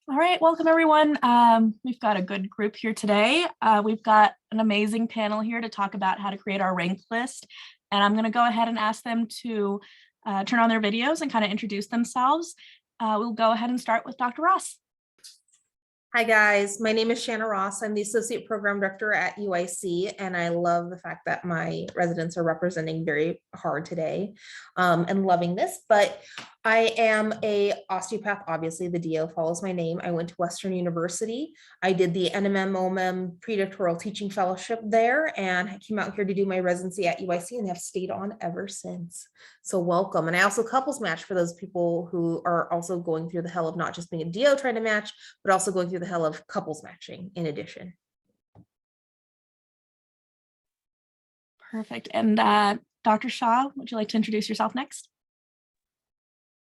All right, welcome everyone. We've got a good group here today. We've got an amazing panel here to talk about how to create our rank list. And I'm going to go ahead and ask them to turn on their videos and kind of introduce themselves. We'll go ahead and start with Dr. Ross. Hi guys, my name is Shanna Ross. I'm the Associate Program Director at UIC, and I love the fact that my residents are representing very hard today and loving this. But I am a osteopath. Obviously, the DO follows my name. I went to Western University. I did the NMM predoctoral teaching fellowship there, and I came out here to do my residency at UIC, and have stayed on ever since. So welcome. And I also couples match for those people who are also going through the hell of not just being a DO trying to match, but also going through the hell of couples matching in addition. Perfect. And Dr. Shaw, would you like to introduce yourself next?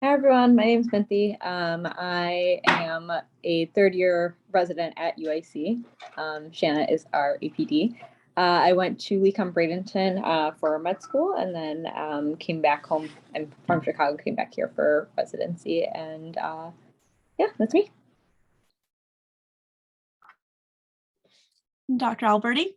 Hi everyone, my name is Minty. I am a third-year resident at UIC. Shanna is our APD. I went to Lecom Bradenton for med school, and then came back home. I'm from Chicago, came back here for residency, and yeah, that's me. Dr. Alberti.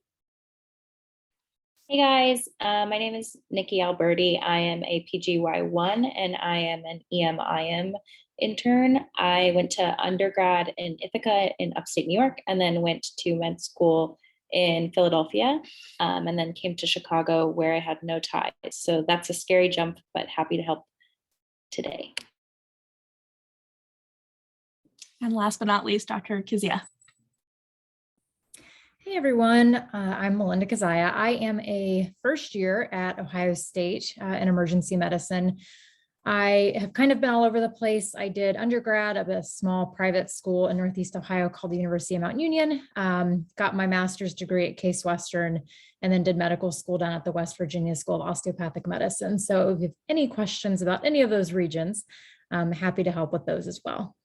Hey guys, my name is Nikki Alberti. I am a PGY1 and I am an EMIM intern. I went to undergrad in Ithaca in upstate New York, and then went to med school in Philadelphia, and then came to Chicago where I had no ties. So that's a scary jump, but happy to help today. And last but not least, Dr. Kizia. Hey everyone, I'm Melinda Kazaya. I am a first year at Ohio State in emergency medicine. I have kind of been all over the place. I did undergrad at a small private school in Northeast Ohio called the University of Mount Union, got my master's degree at Case Western, and then did medical school down at the West Virginia School of Osteopathic Medicine. So if you have any questions about any of those regions, I'm happy to help with those as well.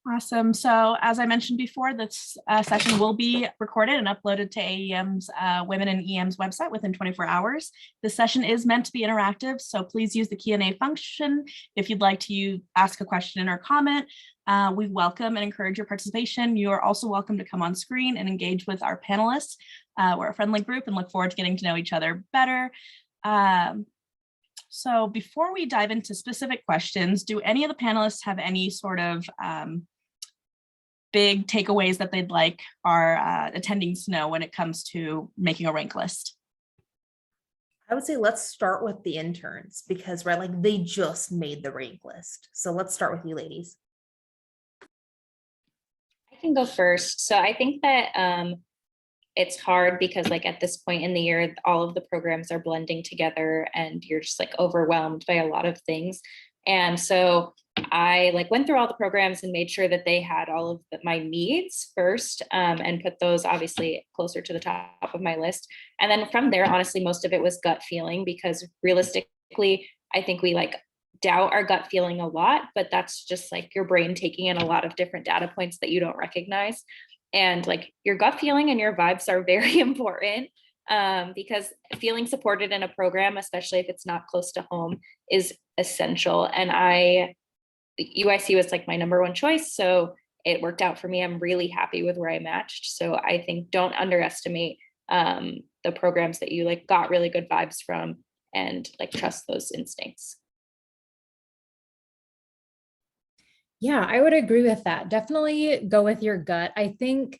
Awesome. So as I mentioned before, this session will be recorded and uploaded to AAEM's Women in EM's website within 24 hours. The session is meant to be interactive, so please use the Q&A function if you'd like to ask a question or comment. We welcome and encourage your participation. You are also welcome to come on screen and engage with our panelists. We're a friendly group and look forward to getting to know each other better. So before we dive into specific questions, do any of the panelists have any sort of big takeaways that they'd like our attendees to know when it comes to making a rank list? I would say let's start with the interns, because right, like they just made the rank list. So let's start with you ladies. I can go first. So I think that it's hard because like at this point in the year, all of the programs are blending together and you're just like overwhelmed by a lot of things. And so I like went through all the programs and made sure that they had all of my needs first, and put those obviously closer to the top of my list. And then from there, honestly, most of it was gut feeling, because realistically, I think we like doubt our gut feeling a lot, but that's just like your brain taking in a lot of different data points that you don't recognize. And like your gut feeling and your vibes are very important, because feeling supported in a program, especially if it's not close to home, is essential. And UIC was like my number one choice, so it worked out for me. I'm really happy with where I matched. So I think don't underestimate the programs that you like got really good vibes from, and like trust those instincts. Yeah, I would agree with that. Definitely go with your gut. I think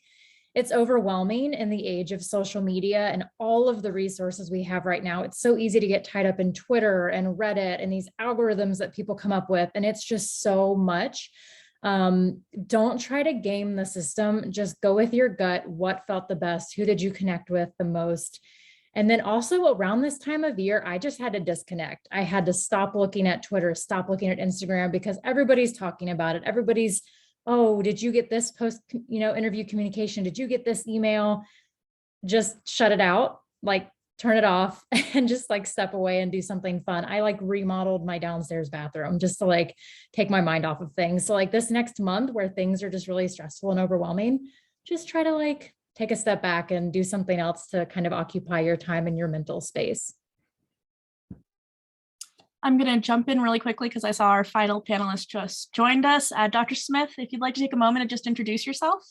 it's overwhelming in the age of social media and all of the resources we have right now. It's so easy to get tied up in Twitter and Reddit and these algorithms that people come up with, and it's just so much. Don't try to game the system. Just go with your gut. What felt the best? Who did you connect with the most? And then also around this time of year, I just had to disconnect. I had to stop looking at Twitter, stop looking at Instagram, because everybody's talking about it. Everybody's, oh, did you get this post, interview communication? Did you get this email? Just shut it out, like turn it off and just like step away and do something fun. I like remodeled my downstairs bathroom just to like take my mind off of things. So like this next month where things are just really stressful and overwhelming, just try to like take a step back and do something else to kind of occupy your time and your mental space. I'm going to jump in really quickly because I saw our final panelist just joined us. Dr. Smith, if you'd like to take a moment and just introduce yourself.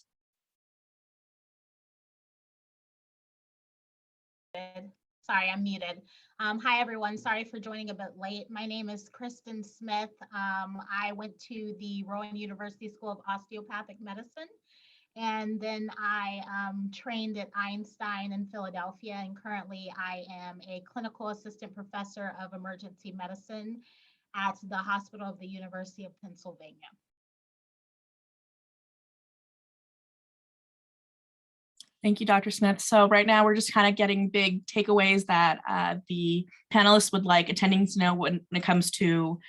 Sorry, I'm muted. Hi, everyone. Sorry for joining a bit late. My name is Kristen Smith. I went to the Rowan University School of Osteopathic Medicine, and then I trained at Einstein in Philadelphia, and currently I am a clinical assistant professor of emergency medicine at the Hospital of the University of Pennsylvania. Thank you, Dr. Smith. So right now we're just kind of getting big takeaways that the panelists would like attending to know when it comes to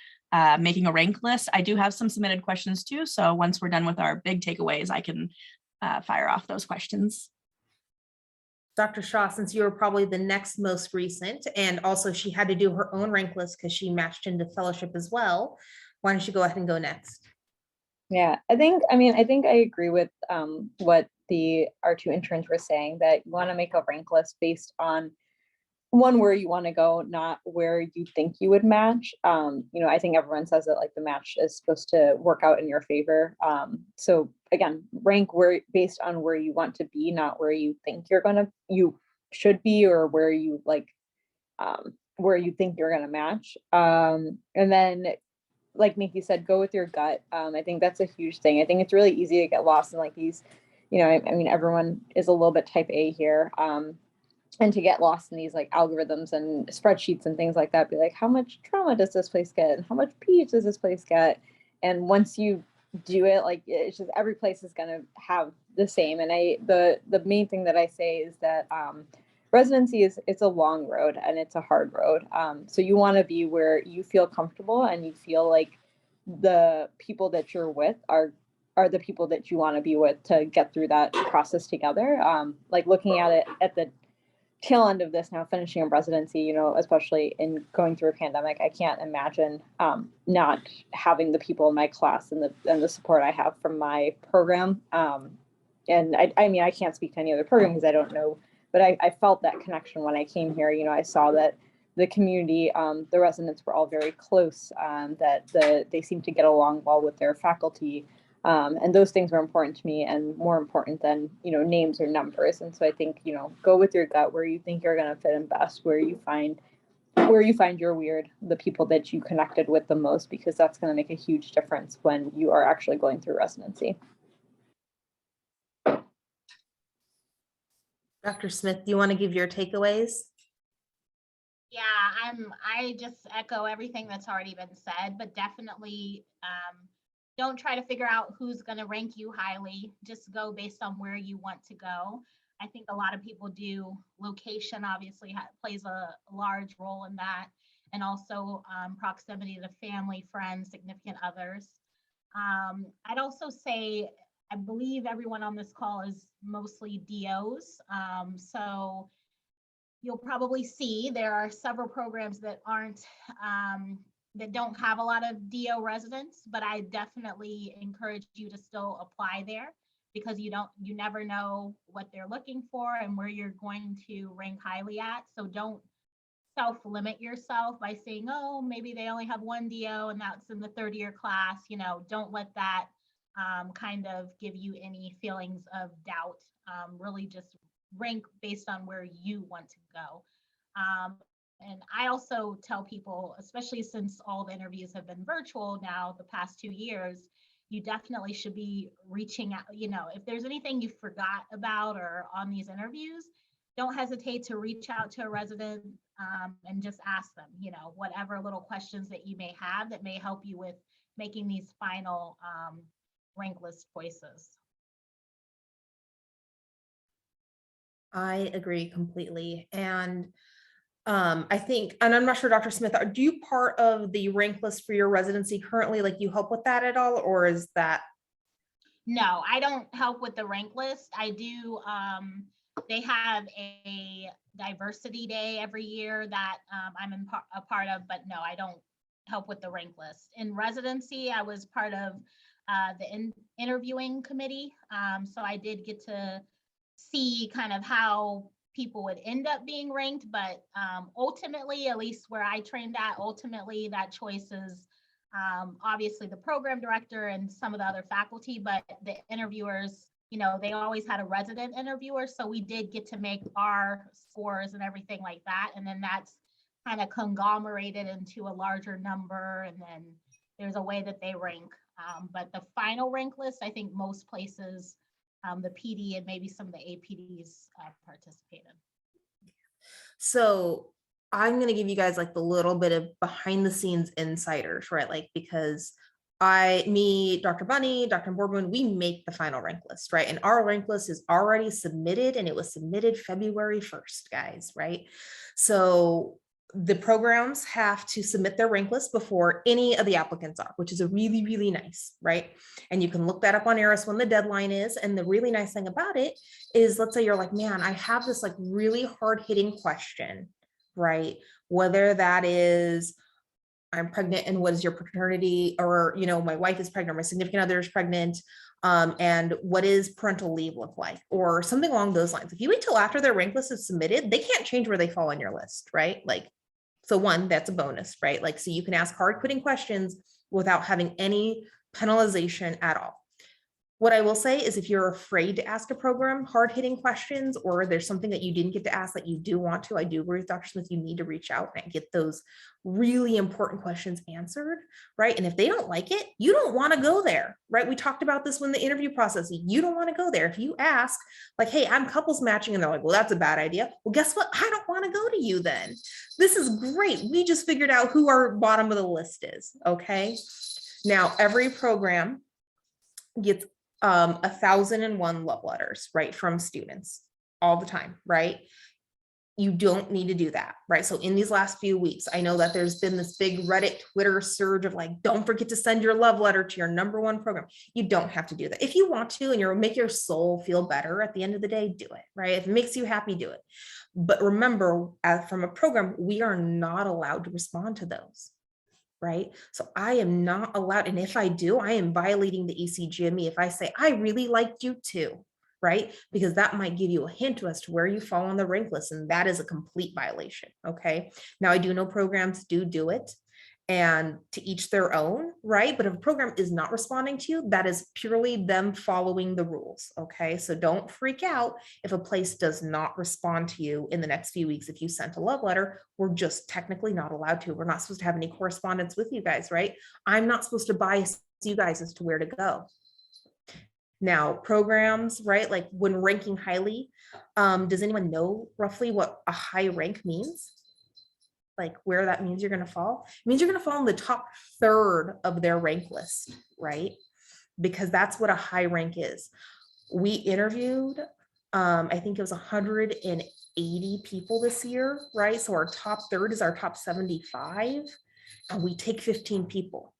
making a rank list. I do have some submitted questions too. So once we're done with our big takeaways, I can fire off those questions. Dr. Shaw, since you were probably the next most recent, and also she had to do her own rank list because she matched into fellowship as well, why don't you go ahead and go next? Yeah, I think I agree with what our two interns were saying, that you want to make a rank list based on one, where you want to go, not where you think you would match. I think everyone says that like the match is supposed to work out in your favor. So again, rank where based on where you want to be, not where you think you should be, or where you where you think you're gonna match. And then, like Nikki said, go with your gut. I think that's a huge thing. I think it's really easy to get lost in like these, everyone is a little bit type A here. And to get lost in these like algorithms and spreadsheets and things like that, be like, how much trauma does this place get? And how much PH does this place get? And once you do it, like, it's just, every place is going to have the same. And the main thing that I say is that residency it's a long road and it's a hard road. So you want to be where you feel comfortable and you feel like the people that you're with are the people that you want to be with to get through that process together. Like looking at it at the tail end of this now, finishing a residency, especially in going through a pandemic, I can't imagine not having the people in my class and the support I have from my program. And I can't speak to any other program because I don't know, but I felt that connection when I came here. I saw that the community, the residents were all very close, that they seemed to get along well with their faculty. And those things were important to me, and more important than, names or numbers. And so I think, go with your gut, where you think you're going to fit in best, where you find your weird, the people that you connected with the most, because that's going to make a huge difference when you are actually going through residency. Dr. Smith, do you want to give your takeaways? Yeah, I just echo everything that's already been said, but definitely don't try to figure out who's going to rank you highly. Just go based on where you want to go. I think a lot of people do. Location obviously plays a large role in that, and also proximity to family, friends, significant others. I'd also say, I believe everyone on this call is mostly DOs. So you'll probably see there are several programs that that don't have a lot of DO residents, but I definitely encourage you to still apply there, because you never know what they're looking for and where you're going to rank highly at. So don't self-limit yourself by saying, oh, maybe they only have one DO and that's in the third year class. Don't let that kind of give you any feelings of doubt. Really just rank based on where you want to go. And I also tell people, especially since all the interviews have been virtual now the past 2 years, you definitely should be reaching out. If there's anything you forgot about or on these interviews, don't hesitate to reach out to a resident and just ask them, whatever little questions that you may have that may help you with making these final rank list choices. I agree completely. And I think, and I'm not sure, Dr. Smith, do you part of the rank list for your residency currently? Like, you help with that at all, or is that? No, I don't help with the rank list. I do. They have a diversity day every year that I'm a part of, but no, I don't help with the rank list. In residency, I was part of the interviewing committee. So I did get to see kind of how people would end up being ranked, but ultimately, at least where I trained at, ultimately that choice is obviously the program director and some of the other faculty, but the interviewers, you know, they always had a resident interviewer. So we did get to make our scores and everything like that. And then that's kind of conglomerated into a larger number. And then there's a way that they rank. But the final rank list, I think most places, the PD and maybe some of the APDs participate in. So I'm going to give you guys like the little bit of behind the scenes insiders, right? Like, because Dr. Bunny, Dr. Boardman, we make the final rank list, right? And our rank list is already submitted, and it was submitted February 1st, guys, right? So the programs have to submit their rank list before any of the applicants are, which is a really, really nice, right? And you can look that up on ARIS when the deadline is. And the really nice thing about it is, let's say you're like, man, I have this like really hard hitting question, right? Whether that is, I'm pregnant and what is your paternity, or, you know, my wife is pregnant, or my significant other is pregnant, and what is parental leave look like, or something along those lines. If you wait till after their rank list is submitted, they can't change where they fall on your list, right? Like, so one, that's a bonus, right? Like, so you can ask hard quitting questions without having any penalization at all. What I will say is, if you're afraid to ask a program hard-hitting questions, or there's something that you didn't get to ask that you do want to, I do agree with Dr. Smith, you need to reach out and get those really important questions answered, right? And if they don't like it, you don't want to go there, right? We talked about this when the interview process, you don't want to go there. If you ask like, hey, I'm couples matching, and they're like, well, that's a bad idea. Well, guess what? I don't want to go to you then. This is great. We just figured out who our bottom of the list is, okay? Now, every program gets 1,001 love letters, right, from students all the time, right? You don't need to do that, right? So in these last few weeks, I know that there's been this big Reddit, Twitter surge of like, don't forget to send your love letter to your #1 program. You don't have to do that. If you want to, and you'll make your soul feel better at the end of the day, do it, right? If it makes you happy, do it. But remember, from a program, we are not allowed to respond to those. Right? So I am not allowed. And if I do, I am violating the ECGME if I say, I really liked you too, right? Because that might give you a hint as to where you fall on the rank list. And that is a complete violation. Okay. Now I do know programs do it, and to each their own, right? But if a program is not responding to you, that is purely them following the rules. Okay. So don't freak out if a place does not respond to you in the next few weeks. If you sent a love letter, we're just technically not allowed to. We're not supposed to have any correspondence with you guys, right? I'm not supposed to bias you guys as to where to go. Now, programs, right? Like when ranking highly, does anyone know roughly what a high rank means? Like where that means you're going to fall? It means you're going to fall in the top third of their rank list, right? Because that's what a high rank is. We interviewed, I think it was 180 people this year, right? So our top third is our top 75, and we take 15 people.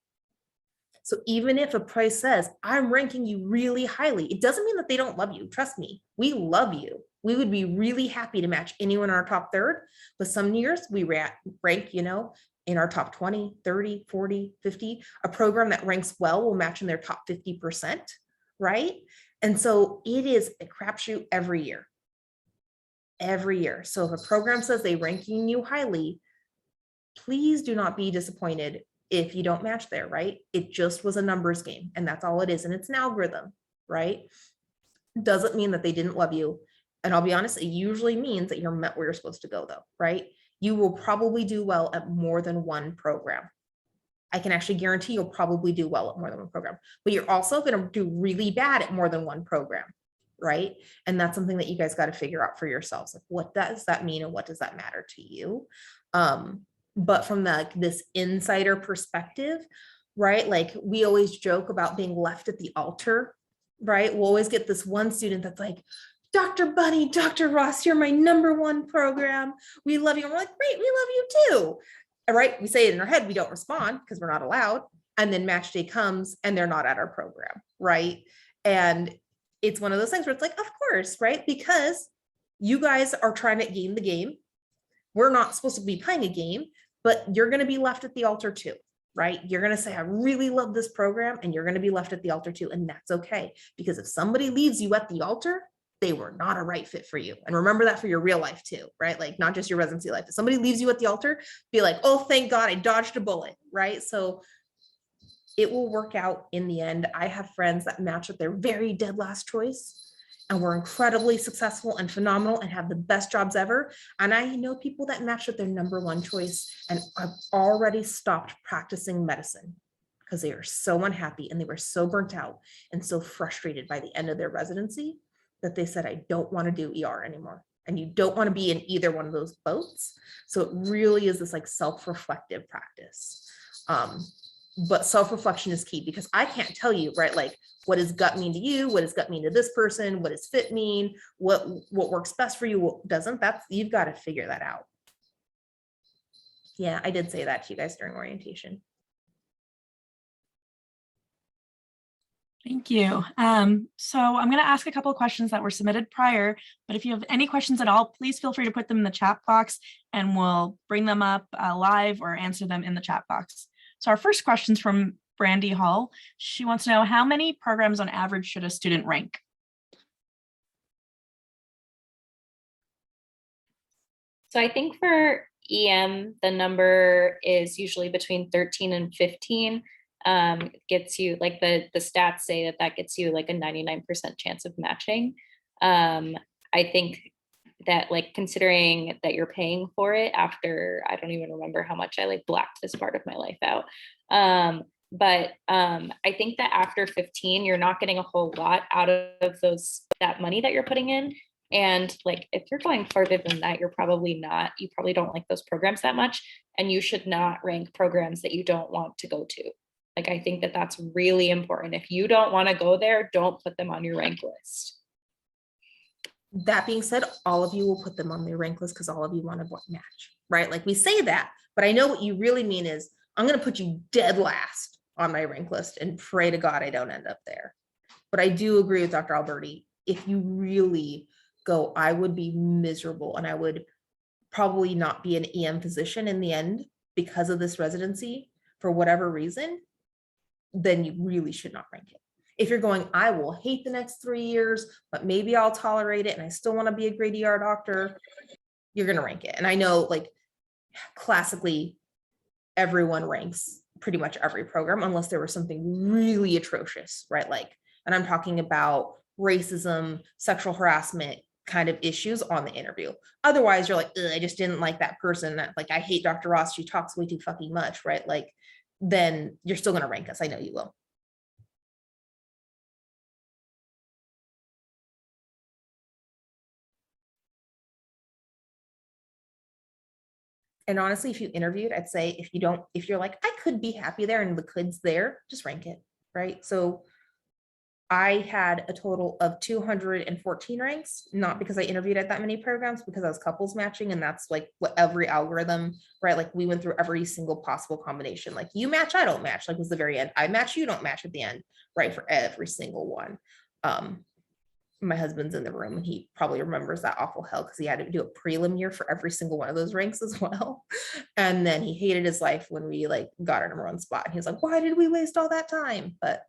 So even if a price says, I'm ranking you really highly, it doesn't mean that they don't love you. Trust me, we love you. We would be really happy to match anyone in our top third, but some years we rank, you know, in our top 20, 30, 40, 50. A program that ranks well will match in their top 50%, right? And so it is a crapshoot every year. Every year. So if a program says they're ranking you highly, please do not be disappointed if you don't match there, right? It just was a numbers game, and that's all it is. And it's an algorithm, right? Doesn't mean that they didn't love you. And I'll be honest, it usually means that you're met where you're supposed to go though, right? You will probably do well at more than one program. I can actually guarantee you'll probably do well at more than one program, but you're also going to do really bad at more than one program, right? And that's something that you guys got to figure out for yourselves. Like, what does that mean? And what does that matter to you? But from this insider perspective, right? Like we always joke about being left at the altar, right? We'll always get this one student that's like, Dr. Bunny, Dr. Ross, you're my #1 program. We love you. And we're like, great, we love you too. All right. We say it in our head. We don't respond because we're not allowed. And then match day comes and they're not at our program. Right. And it's one of those things where it's like, of course, right? Because you guys are trying to game the game. We're not supposed to be playing a game, but you're going to be left at the altar too, right? You're going to say, I really love this program, and you're going to be left at the altar too. And that's okay. Because if somebody leaves you at the altar, they were not a right fit for you. And remember that for your real life too, right? Like not just your residency life. If somebody leaves you at the altar, be like, oh, thank God I dodged a bullet, right? So it will work out in the end. I have friends that match with their very dead last choice and were incredibly successful and phenomenal and have the best jobs ever. And I know people that match with their number one choice and have already stopped practicing medicine because they are so unhappy and they were so burnt out and so frustrated by the end of their residency that they said, I don't want to do ER anymore. And you don't want to be in either one of those boats. So it really is this like self-reflective practice. But self-reflection is key because I can't tell you, right? Like, what does gut mean to you? What does gut mean to this person? What does fit mean? What works best for you? What doesn't? You've got to figure that out. Yeah, I did say that to you guys during orientation. Thank you. So I'm going to ask a couple of questions that were submitted prior, but if you have any questions at all, please feel free to put them in the chat box and we'll bring them up live or answer them in the chat box. So our first question is from Brandy Hall. She wants to know, how many programs on average should a student rank? So I think for EM, the number is usually between 13 and 15. Gets you, like the stats say that gets you like a 99% chance of matching. I think that, like, considering that you're paying for it after, I don't even remember how much I like blacked this part of my life out. But I think that after 15, you're not getting a whole lot out of that money that you're putting in. And like, if you're going further than that, you probably don't like those programs that much. And you should not rank programs that you don't want to go to. Like, I think that that's really important. If you don't want to go there, don't put them on your rank list. That being said, all of you will put them on their rank list because all of you want to match, right? Like we say that, but I know what you really mean is I'm going to put you dead last on my rank list and pray to God I don't end up there. But I do agree with Dr. Alberti. If you really go, I would be miserable and I would probably not be an EM physician in the end because of this residency for whatever reason, then you really should not rank it. If you're going, I will hate the next 3 years, but maybe I'll tolerate it and I still want to be a great ER doctor, you're going to rank it. And I know, like, classically, everyone ranks pretty much every program unless there was something really atrocious, right? Like, and I'm talking about racism, sexual harassment kind of issues on the interview. Otherwise, you're like, I just didn't like that person. Like, I hate Dr. Ross. She talks way too fucking much, right? Like, then you're still going to rank us. I know you will. And honestly, if you interviewed, I'd say if you're like, I could be happy there and the coulds there, just rank it, right? So I had a total of 214 ranks, not because I interviewed at that many programs, because I was couples matching, and that's like what every algorithm, right? Like we went through every single possible combination. Like you match, I don't match, like was the very end. I match, you don't match at the end, right? For every single one. My husband's in the room and he probably remembers that awful hell because he had to do a prelim year for every single one of those ranks as well. And then he hated his life when we like got our number one spot. And he was like, why did we waste all that time? But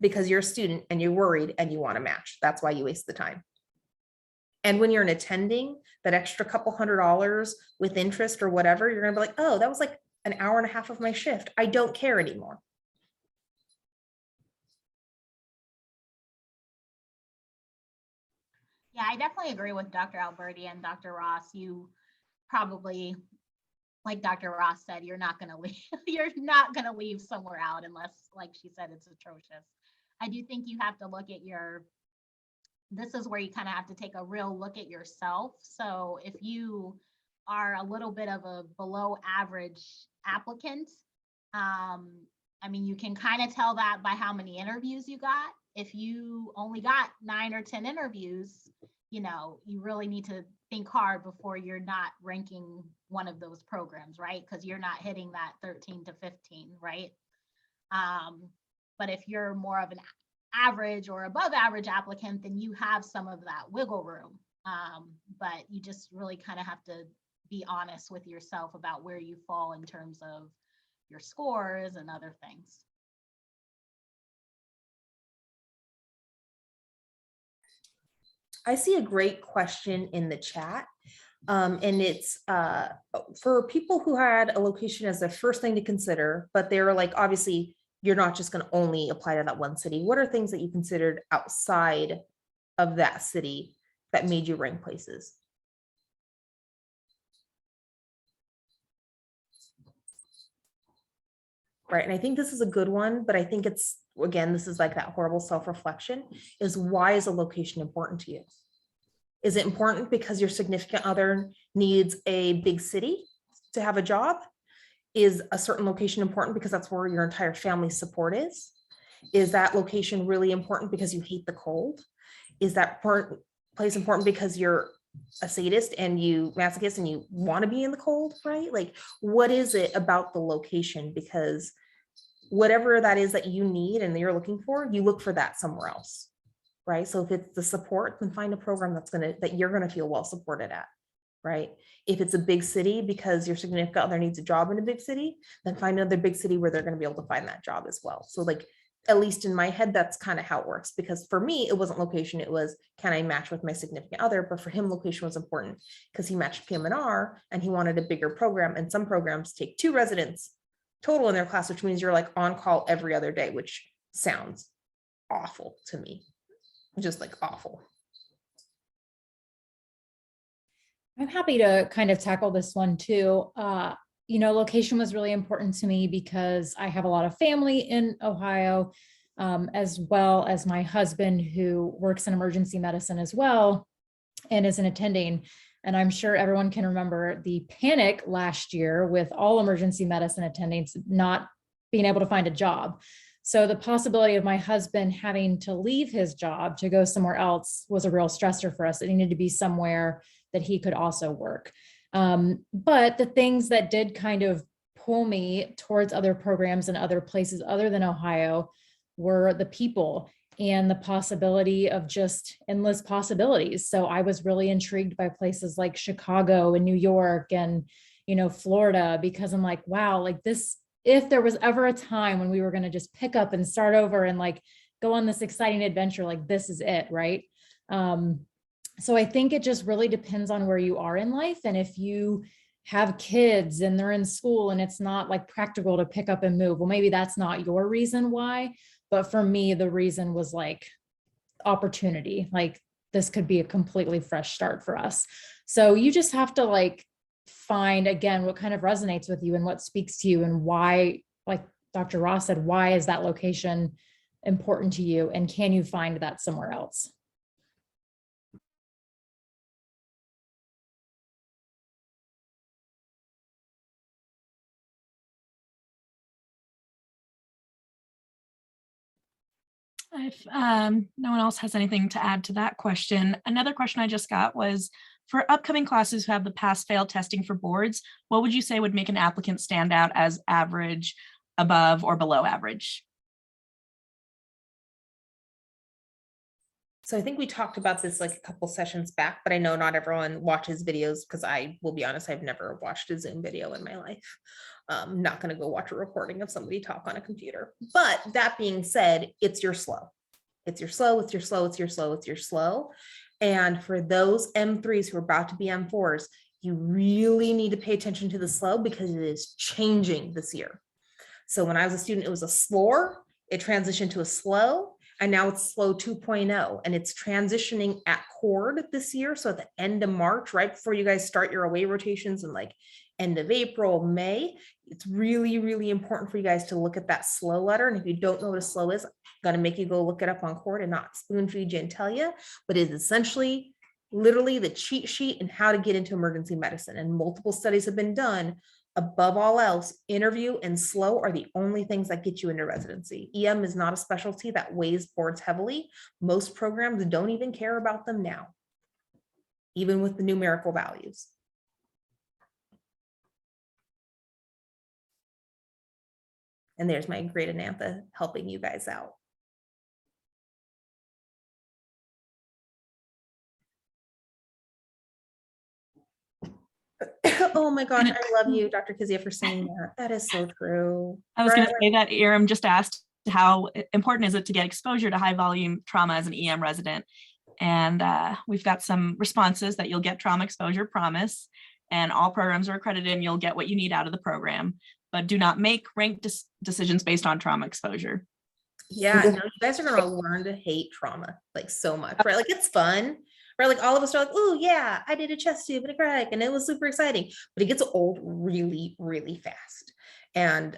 because you're a student and you're worried and you want to match, that's why you waste the time. And when you're an attending, that extra couple $100 with interest or whatever, you're gonna be like, oh, that was like an hour and a half of my shift. I don't care anymore. Yeah, I definitely agree with Dr. Alberti and Dr. Ross. You probably, like Dr. Ross said, you're not going to leave. You're not going to leave somewhere out unless, like she said, it's atrocious. I do think you have to look at this is where you kind of have to take a real look at yourself. So if you are a little bit of a below average applicant, I mean, you can kind of tell that by how many interviews you got. If you only got 9 or 10 interviews, you know, you really need to think hard before you're not ranking one of those programs, right? Because you're not hitting that 13 to 15, right? But if you're more of an average or above average applicant, then you have some of that wiggle room. But you just really kind of have to be honest with yourself about where you fall in terms of your scores and other things. I see a great question in the chat. And it's for people who had a location as their first thing to consider, but they were like, obviously, you're not just going to only apply to that one city. What are things that you considered outside of that city that made you rank places? Right. And I think this is a good one, but I think it's, again, this is like that horrible self-reflection, is why is a location important to you? Is it important because your significant other needs a big city to have a job? Is a certain location important because that's where your entire family support is? Is that location really important because you hate the cold? Is that place important because you're a sadist and you masochist and you want to be in the cold, right? Like, what is it about the location? Because whatever that is that you need and you're looking for, you look for that somewhere else, right? So if it's the support, then find a program that you're gonna feel well supported at, right? If it's a big city because your significant other needs a job in a big city, then find another big city where they're gonna be able to find that job as well. So like, at least in my head, that's kind of how it works. Because for me, it wasn't location, it was, can I match with my significant other? But for him, location was important because he matched PM&R and he wanted a bigger program. And some programs take 2 residents total in their class, which means you're like on call every other day, which sounds awful to me. Just like awful. I'm happy to kind of tackle this one too. Location was really important to me because I have a lot of family in Ohio, as well as my husband who works in emergency medicine as well and is an attending. And I'm sure everyone can remember the panic last year with all emergency medicine attendings not being able to find a job. So the possibility of my husband having to leave his job to go somewhere else was a real stressor for us. It needed to be somewhere that he could also work. But the things that did kind of pull me towards other programs and other places other than Ohio were the people and the possibility of just endless possibilities. So I was really intrigued by places like Chicago and New York and, Florida, because I'm like, wow, like this, if there was ever a time when we were going to just pick up and start over and like go on this exciting adventure, like this is it, right? So I think it just really depends on where you are in life. And if you have kids and they're in school and it's not like practical to pick up and move, well, maybe that's not your reason why. But for me, the reason was like opportunity, like this could be a completely fresh start for us. So you just have to like find again, what kind of resonates with you and what speaks to you and why, like Dr. Ross said, why is that location important to you? And can you find that somewhere else? If no one else has anything to add to that question, another question I just got was, for upcoming classes who have the pass-fail testing for boards, what would you say would make an applicant stand out as average, above, or below average? So I think we talked about this like a couple sessions back, but I know not everyone watches videos because I will be honest, I've never watched a Zoom video in my life. I'm not going to go watch a recording of somebody talk on a computer. But that being said, it's your slow. It's your slow, it's your slow, it's your slow, it's your slow. And for those M3s who are about to be M4s, you really need to pay attention to the slow because it is changing this year. So when I was a student, it was a slower, it transitioned to a slow, and now it's slow 2.0, and it's transitioning at cord this year. So at the end of March, right before you guys start your away rotations and like end of April, May, it's really, really important for you guys to look at that slow letter. And if you don't know what a slow is, I'm gonna make you go look it up on cord and not spoon feed you and tell you, but it's essentially literally the cheat sheet and how to get into emergency medicine. And multiple studies have been done. Above all else, interview and slow are the only things that get you into residency. EM is not a specialty that weighs boards heavily. Most programs don't even care about them now, even with the numerical values. And there's my great Anantha helping you guys out. Oh my gosh, I love you, Dr. Kizia, for saying that. That is so true. I was going to say that Iram just asked, how important is it to get exposure to high volume trauma as an EM resident? And we've got some responses that you'll get trauma exposure, promise, and all programs are accredited and you'll get what you need out of the program, but do not make ranked decisions based on trauma exposure. Yeah, no, you guys are gonna learn to hate trauma like so much, right? Like it's fun, right? Like all of us are like, oh yeah, I did a chest tube and a crack and it was super exciting, but it gets old really, really fast. And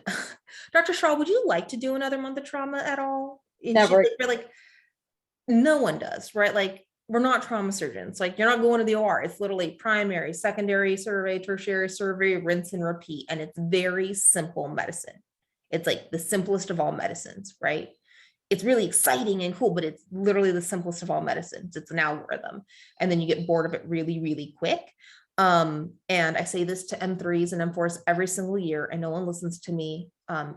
Dr. Shaw, would you like to do another month of trauma at all? Never. We're like, no one does, right? Like we're not trauma surgeons. Like you're not going to the OR. It's literally primary, secondary survey, tertiary survey, rinse and repeat. And it's very simple medicine. It's like the simplest of all medicines, right? It's really exciting and cool, but it's literally the simplest of all medicines. It's an algorithm. And then you get bored of it really, really quick. And I say this to M3s and M4s every single year, and no one listens to me,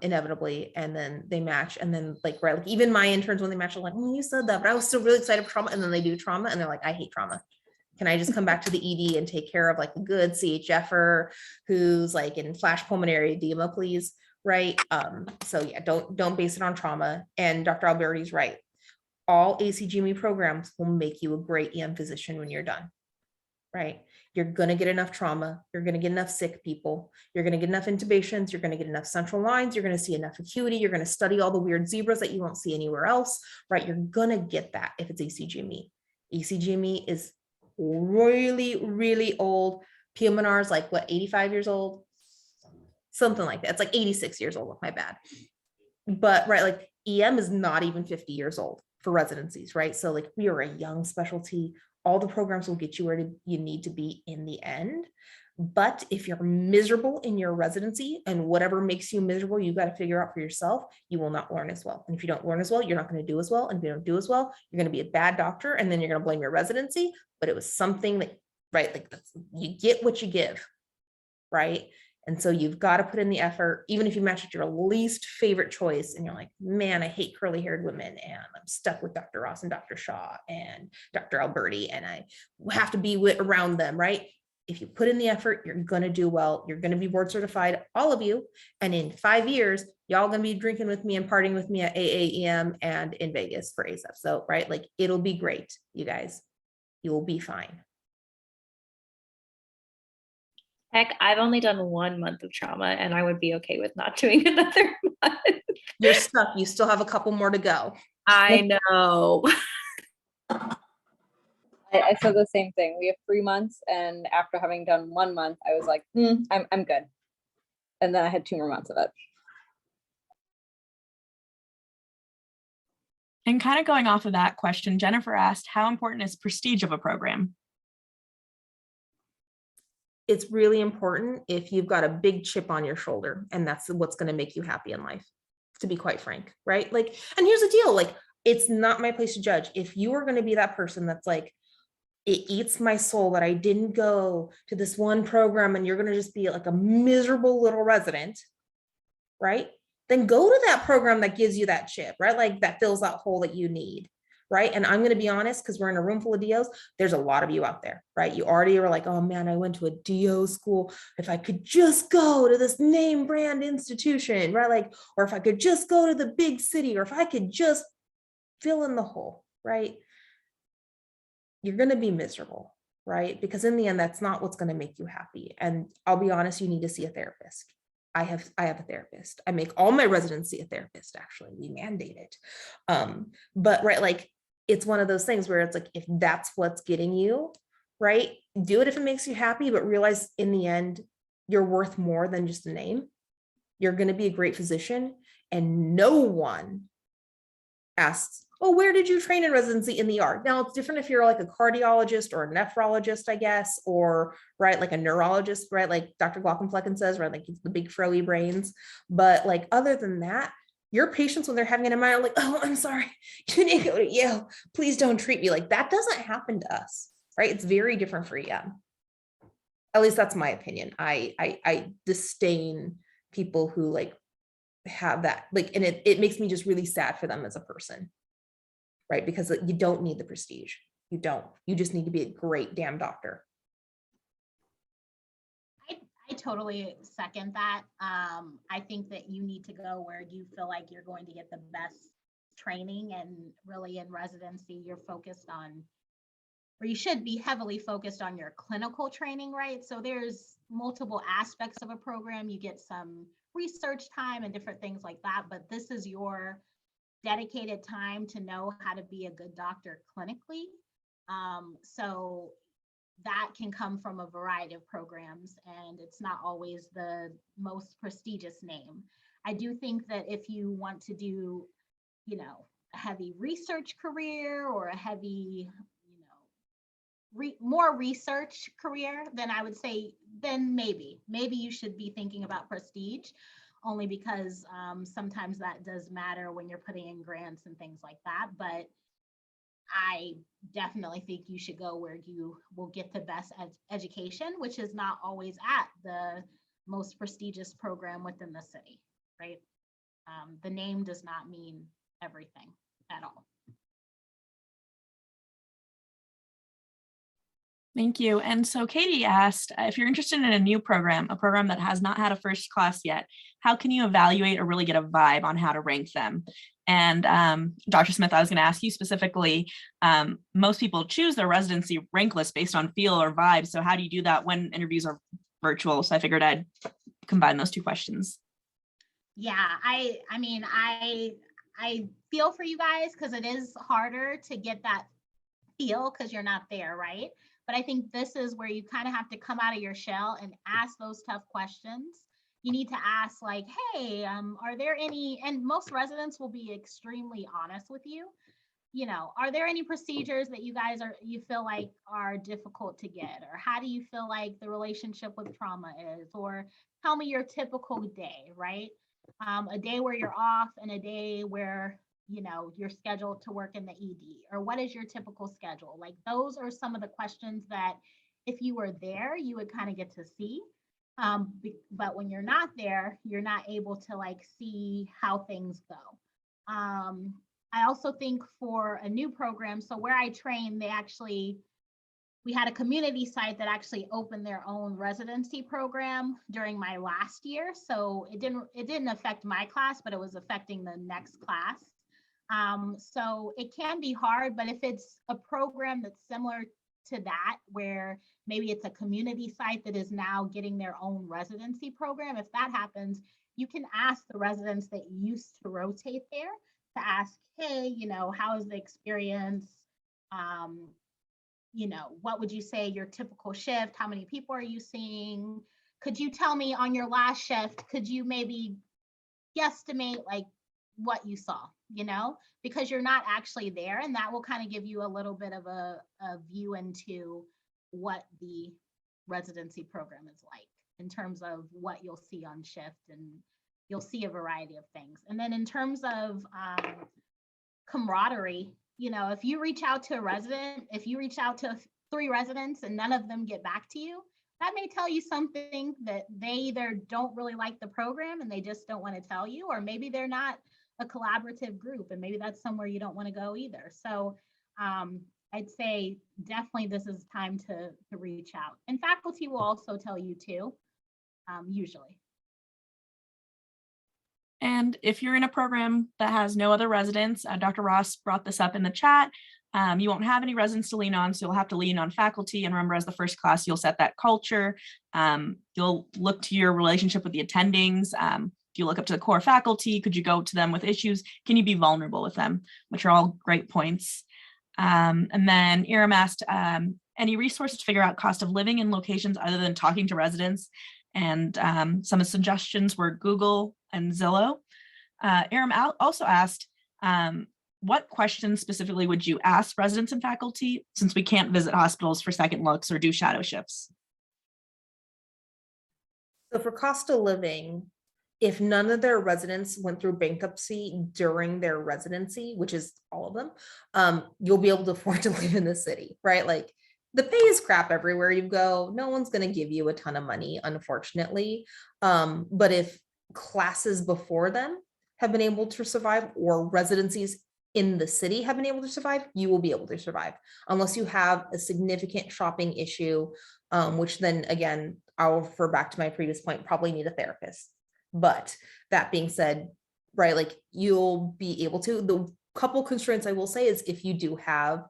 inevitably. And then they match. And then like, right, like even my interns, when they match, are like, you said that, but I was still really excited for trauma. And then they do trauma and they're like, I hate trauma. Can I just come back to the ED and take care of like a good CHFer who's like in flash pulmonary edema, please? Right. So yeah, don't base it on trauma. And Dr. Alberti's right. All ACGME programs will make you a great EM physician when you're done. Right. You're going to get enough trauma. You're going to get enough sick people. You're going to get enough intubations. You're going to get enough central lines. You're going to see enough acuity. You're going to study all the weird zebras that you won't see anywhere else. Right. You're going to get that if it's ACGME. ACGME is really, really old. PM&R is like what, 85 years old? Something like that. It's like 86 years old, my bad. But right, like EM is not even 50 years old for residencies, right? So like we are a young specialty. All the programs will get you where you need to be in the end. But if you're miserable in your residency and whatever makes you miserable, you got to figure out for yourself, you will not learn as well. And if you don't learn as well, you're not going to do as well. And if you don't do as well, you're going to be a bad doctor. And then you're going to blame your residency. But it was something that, right, like you get what you give, right? And so you've got to put in the effort, even if you match with your least favorite choice and you're like, man, I hate curly haired women and I'm stuck with Dr. Ross and Dr. Shaw and Dr. Alberti and I have to be around them, right? If you put in the effort, you're going to do well. You're going to be board certified, all of you. And in 5 years, y'all going to be drinking with me and partying with me at AAEM and in Vegas for ASAP. So, right, like it'll be great, you guys. You'll be fine. Heck, I've only done 1 month of trauma and I would be okay with not doing another month. You're stuck. You still have a couple more to go. I know. I said the same thing. We have 3 months, and after having done 1 month, I was like, I'm good. And then I had 2 more months of it. And kind of going off of that question, Jennifer asked, how important is prestige of a program? It's really important if you've got a big chip on your shoulder and that's what's going to make you happy in life, to be quite frank, right? Like, and here's the deal, like, it's not my place to judge. If you are going to be that person that's like, it eats my soul that I didn't go to this one program and you're going to just be like a miserable little resident, right? Then go to that program that gives you that chip, right? Like that fills that hole that you need, right? And I'm going to be honest, because we're in a room full of DOs, there's a lot of you out there, right? You already were like, oh man, I went to a DO school. If I could just go to this name brand institution, right? Like, or if I could just go to the big city, or if I could just fill in the hole, right? You're going to be miserable, right? Because in the end, that's not what's going to make you happy. And I'll be honest, you need to see a therapist. I have a therapist. I make all my residents see a therapist, actually. We mandate it. But right, like it's one of those things where it's like, if that's what's getting you, right? Do it if it makes you happy, but realize in the end, you're worth more than just a name. You're going to be a great physician, and no one asks, oh, where did you train in residency in the ER? Now it's different if you're like a cardiologist or a nephrologist, I guess, or right, like a neurologist, right? Like Dr. Glockenflecken says, right? Like the big froey brains. But like, other than that, your patients, when they're having an MRI, are like, oh, I'm sorry, you need to go to Yale. Please don't treat me. Like that doesn't happen to us, right? It's very different for EM. At least that's my opinion. I disdain people who like have that, like, and it makes me just really sad for them as a person. Right? Because you don't need the prestige. You don't. You just need to be a great damn doctor. I totally second that. I think that you need to go where you feel like you're going to get the best training, and really in residency, you're focused on or you should be heavily focused on your clinical training, right? So there's multiple aspects of a program. You get some research time and different things like that, but this is your dedicated time to know how to be a good doctor clinically. So that can come from a variety of programs, and it's not always the most prestigious name. I do think that if you want to do, you know, a heavy research career or a heavy, you know, more research career, then I would say, then maybe you should be thinking about prestige, only because sometimes that does matter when you're putting in grants and things like that. But I definitely think you should go where you will get the best education, which is not always at the most prestigious program within the city, right? The name does not mean everything at all. Thank you. And so Katie asked, if you're interested in a new program, a program that has not had a first class yet, how can you evaluate or really get a vibe on how to rank them? And Dr. Smith, I was going to ask you specifically, most people choose their residency rank list based on feel or vibe. So how do you do that when interviews are virtual? So I figured I'd combine those two questions. Yeah, I mean, I feel for you guys, because it is harder to get that feel because you're not there, right? But I think this is where you kind of have to come out of your shell and ask those tough questions. You need to ask, like, hey, are there any, and most residents will be extremely honest with you. You know, are there any procedures that you guys you feel like are difficult to get? Or how do you feel like the relationship with trauma is? Or tell me your typical day, right? A day where you're off and a day where, you know, you're scheduled to work in the ED, or what is your typical schedule? Like, those are some of the questions that if you were there, you would kind of get to see. But when you're not there, you're not able to like see how things go. I also think for a new program, so where I train, we had a community site that actually opened their own residency program during my last year. So it didn't affect my class, but it was affecting the next class. So it can be hard, but if it's a program that's similar to that, where maybe it's a community site that is now getting their own residency program, if that happens, you can ask the residents that used to rotate there to ask, hey, you know, how is the experience? You know, what would you say your typical shift? How many people are you seeing? Could you tell me on your last shift, could you maybe guesstimate like what you saw, you know, because you're not actually there, and that will kind of give you a little bit of a view into what the residency program is like in terms of what you'll see on shift, and you'll see a variety of things. And then in terms of camaraderie, you know, if you reach out to a resident, if you reach out to 3 residents and none of them get back to you, that may tell you something, that they either don't really like the program and they just don't want to tell you, or maybe they're not a collaborative group, and maybe that's somewhere you don't want to go either. So I'd say definitely this is time to reach out, and faculty will also tell you too, usually. And if you're in a program that has no other residents, Dr. Ross brought this up in the chat, you won't have any residents to lean on, so you'll have to lean on faculty. And remember, as the first class, you'll set that culture. You'll look to your relationship with the attendings. If you look up to the core faculty, could you go to them with issues? Can you be vulnerable with them? Which are all great points. And then Iram asked, any resources to figure out cost of living in locations other than talking to residents? And some of the suggestions were Google and Zillow. Iram also asked, what questions specifically would you ask residents and faculty, since we can't visit hospitals for second looks or do shadow shifts? So for cost of living, if none of their residents went through bankruptcy during their residency, which is all of them, you'll be able to afford to live in the city, right? Like, the pay is crap everywhere you go. No one's going to give you a ton of money, unfortunately. But if classes before them have been able to survive, or residencies in the city have been able to survive, you will be able to survive, unless you have a significant shopping issue, which then again, I'll refer back to my previous point, probably need a therapist. But that being said, right, like, you'll be able to. The couple constraints I will say is, if you do have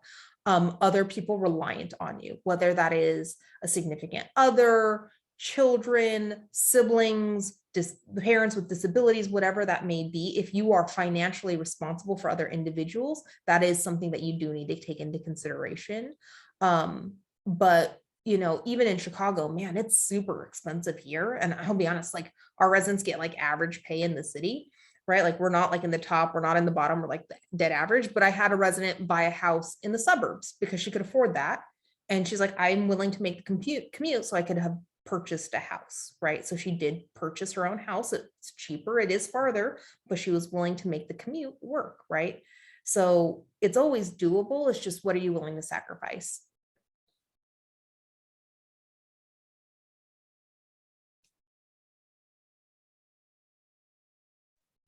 other people reliant on you, whether that is a significant other, children, siblings, the parents with disabilities, whatever that may be. If you are financially responsible for other individuals, that is something that you do need to take into consideration. But you know, even in Chicago, man, it's super expensive here. And I'll be honest, like our residents get like average pay in the city, right? Like we're not like in the top, we're not in the bottom, we're like dead average. But I had a resident buy a house in the suburbs because she could afford that. And she's like, I'm willing to make the commute so I could have purchased a house, right? So she did purchase her own house. It's cheaper, it is farther, but she was willing to make the commute work, right? So it's always doable. It's just, what are you willing to sacrifice?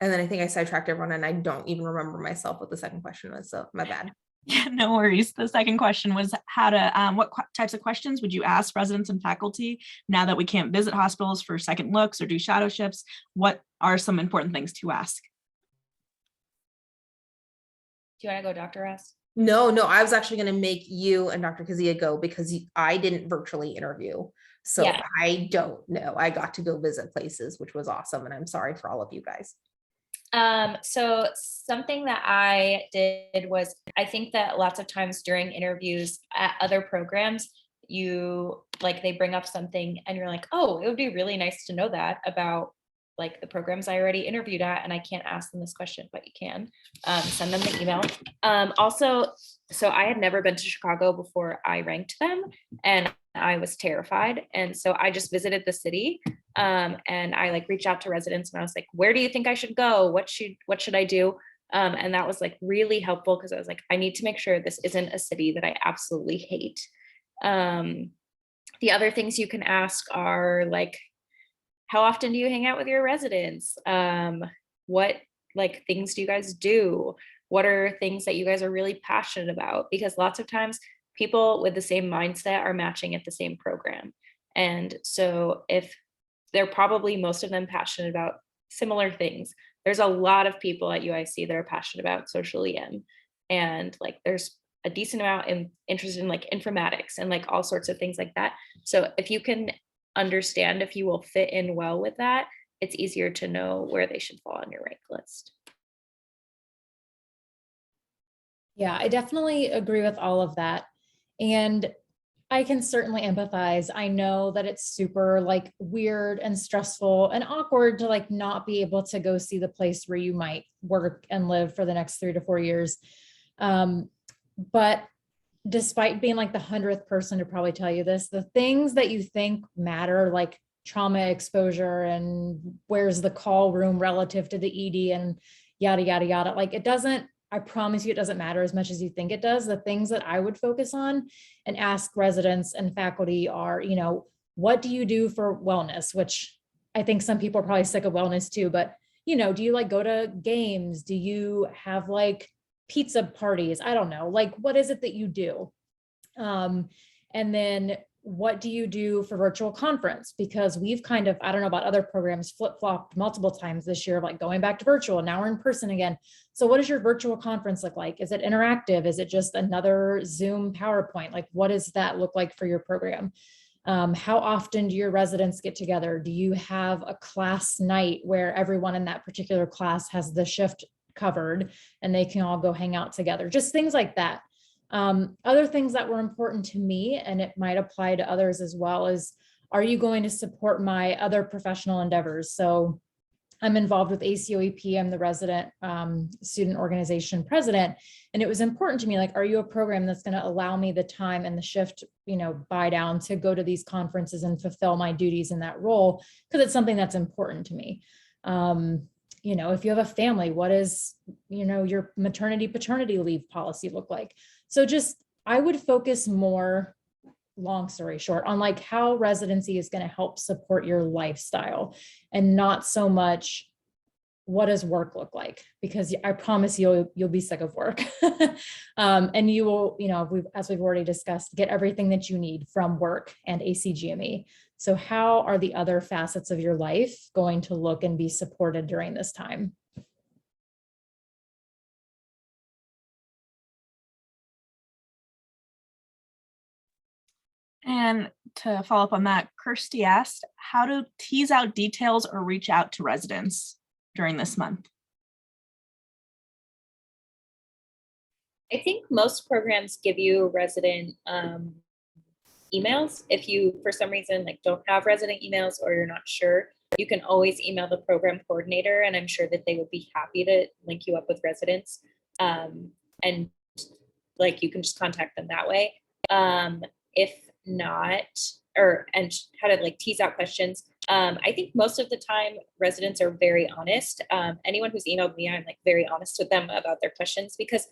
And then I think I sidetracked everyone and I don't even remember myself what the second question was. So my bad. Yeah, no worries. The second question was how to, what types of questions would you ask residents and faculty now that we can't visit hospitals for second looks or do shadow shifts? What are some important things to ask? Do you want to go, Dr. Ross? No, I was actually going to make you and Dr. Kazia go because I didn't virtually interview. So Yeah. I don't know. I got to go visit places, which was awesome. And I'm sorry for all of you guys. So something that I did was, I think that lots of times during interviews at other programs, you like, they bring up something and you're like, oh, it would be really nice to know that about like the programs I already interviewed at, and I can't ask them this question, but you can send them the email. Also, so I had never been to Chicago before I ranked them, and I was terrified. And so I just visited the city, and I like reached out to residents and I was like, where do you think I should go? What should I do? And that was like really helpful because I was like, I need to make sure this isn't a city that I absolutely hate. The other things you can ask are like, how often do you hang out with your residents? What like things do you guys do? What are things that you guys are really passionate about? Because lots of times people with the same mindset are matching at the same program. And so if they're probably most of them passionate about similar things, there's a lot of people at UIC that are passionate about social EM. And like there's a decent amount in interest in like informatics and like all sorts of things like that. So if you can understand if you will fit in well with that, it's easier to know where they should fall on your rank list. Yeah, I definitely agree with all of that. And I can certainly empathize. I know that it's super like weird and stressful and awkward to like not be able to go see the place where you might work and live for the next 3 to 4 years. But despite being like the 100th person to probably tell you this, the things that you think matter, like trauma exposure and where's the call room relative to the ED and yada, yada, yada. Like it doesn't, I promise you, it doesn't matter as much as you think it does. The things that I would focus on and ask residents and faculty are, you know, what do you do for wellness? Which I think some people are probably sick of wellness too, but you know, do you like go to games? Do you have like pizza parties? I don't know, like, what is it that you do? And then what do you do for virtual conference? Because we've kind of, I don't know about other programs, flip-flopped multiple times this year, like going back to virtual, now we're in person again. So what does your virtual conference look like? Is it interactive? Is it just another Zoom PowerPoint? Like, what does that look like for your program? How often do your residents get together? Do you have a class night where everyone in that particular class has the shift covered and they can all go hang out together? Just things like that. Other things that were important to me, and it might apply to others as well, is, are you going to support my other professional endeavors? So I'm involved with ACOEP. I'm the resident student organization president. And it was important to me, like, are you a program that's going to allow me the time and the shift, you know, buy down to go to these conferences and fulfill my duties in that role? Because it's something that's important to me. You know, if you have a family, what is, you know, your maternity, paternity leave policy look like? So just, I would focus more, long story short, on like how residency is going to help support your lifestyle and not so much what does work look like, because I promise you'll be sick of work. And you will, you know, as we've already discussed, get everything that you need from work and ACGME. So how are the other facets of your life going to look and be supported during this time? And to follow up on that, Kirsty asked, how to tease out details or reach out to residents during this month? I think most programs give you resident emails. If you, for some reason, like don't have resident emails or you're not sure, you can always email the program coordinator, and I'm sure that they would be happy to link you up with residents. And like you can just contact them that way. If not, and how to like tease out questions. I think most of the time residents are very honest. Anyone who's emailed me, I'm like very honest with them about their questions, because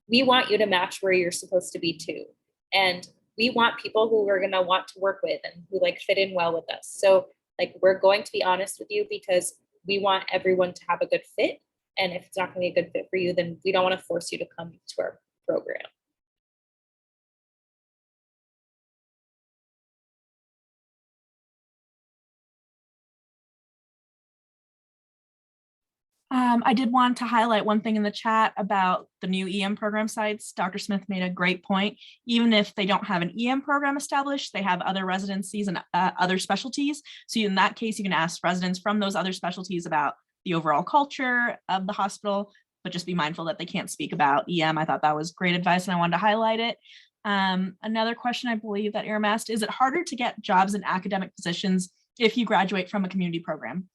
we want you to match where you're supposed to be too. And we want people who we're gonna want to work with and who like fit in well with us. So like we're going to be honest with you because we want everyone to have a good fit. And if it's not gonna be a good fit for you, then we don't want to force you to come to our program. I did want to highlight one thing in the chat about the new EM program sites. Dr. Smith made a great point. Even if they don't have an EM program established, they have other residencies and other specialties. So in that case, you can ask residents from those other specialties about the overall culture of the hospital, but just be mindful that they can't speak about EM. I thought that was great advice and I wanted to highlight it. Another question I believe that Aram asked, is it harder to get jobs in academic positions if you graduate from a community program?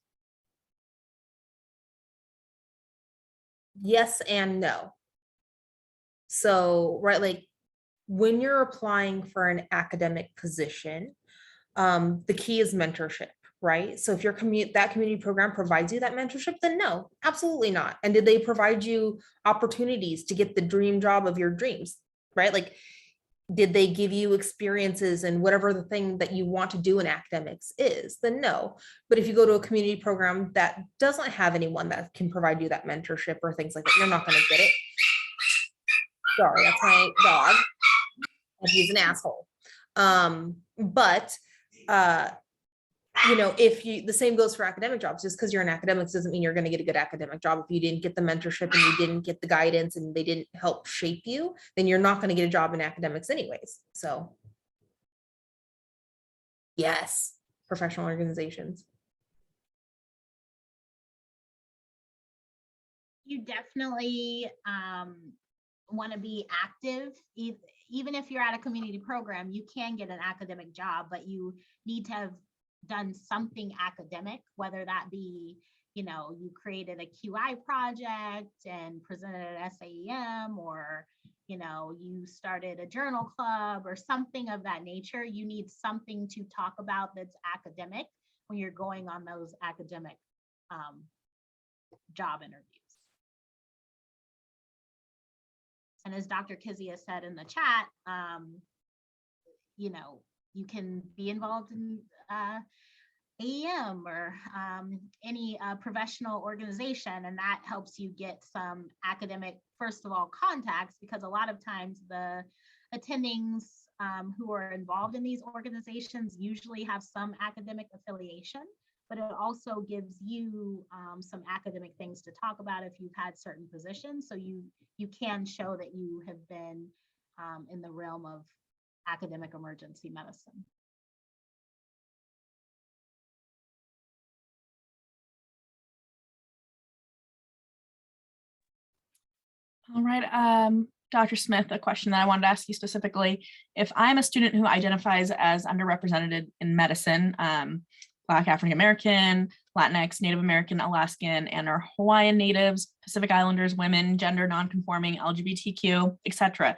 Yes and no. So, right, like when you're applying for an academic position, the key is mentorship, right? So if your that community program provides you that mentorship, then no, absolutely not. And did they provide you opportunities to get the dream job of your dreams, right? Like, did they give you experiences and whatever the thing that you want to do in academics is? Then no. But if you go to a community program that doesn't have anyone that can provide you that mentorship or things like that, you're not going to get it. Sorry, that's my dog. And he's an asshole. But you know, if you, the same goes for academic jobs. Just because you're in academics doesn't mean you're going to get a good academic job. If you didn't get the mentorship and you didn't get the guidance and they didn't help shape you, then you're not going to get a job in academics anyways. So yes, professional organizations. You definitely want to be active. Even if you're at a community program, you can get an academic job, but you need to have done something academic, whether that be, you know, you created a QI project and presented at SAEM, or, you know, you started a journal club or something of that nature. You need something to talk about that's academic when you're going on those academic job interviews. And as Dr. Kizia said in the chat, you know, you can be involved in AAEM or any professional organization, and that helps you get some academic, first of all, contacts, because a lot of times the attendings who are involved in these organizations usually have some academic affiliation, but it also gives you some academic things to talk about if you've had certain positions. So you can show that you have been in the realm of academic emergency medicine. All right, Dr. Smith, a question that I wanted to ask you specifically. If I'm a student who identifies as underrepresented in medicine, Black, African American, Latinx, Native American, Alaskan, and or Hawaiian natives, Pacific Islanders, women, gender nonconforming, LGBTQ, etc.,